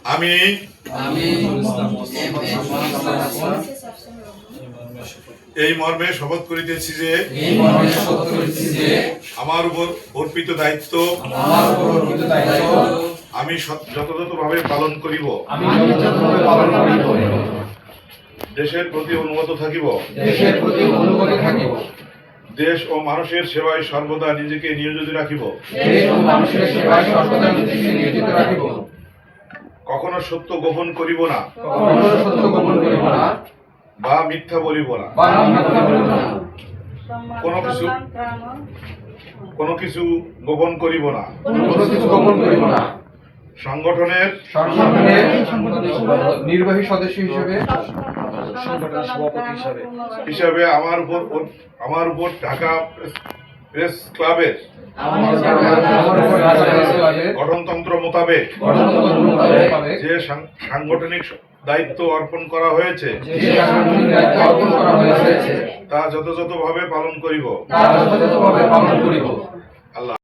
আমি এই মর্মে শপথ করিতেছি যে আমার উপর অর্পিত দায়িত্ব আমি যথাযথভাবে পালন করিব। দেশের প্রতি অনুগত থাকিব। দেশ ও মানুষের সেবায় সর্বদা নিজেকে নিয়োজিত রাখিব। কখনো সত্য গোপন করিব না বা মিথ্যা বলিব না। কোনো কিছু গোপন করিব না। সংগঠনের নির্বাহী সদস্য হিসাবে আমার উপর ঢাকা প্রেস ক্লাবের গঠনতন্ত্র মোতাবেক যে সাংগঠনিক দায়িত্ব অর্পণ করা হয়েছে তা যথাযথভাবে পালন করিব। আল্লাহ।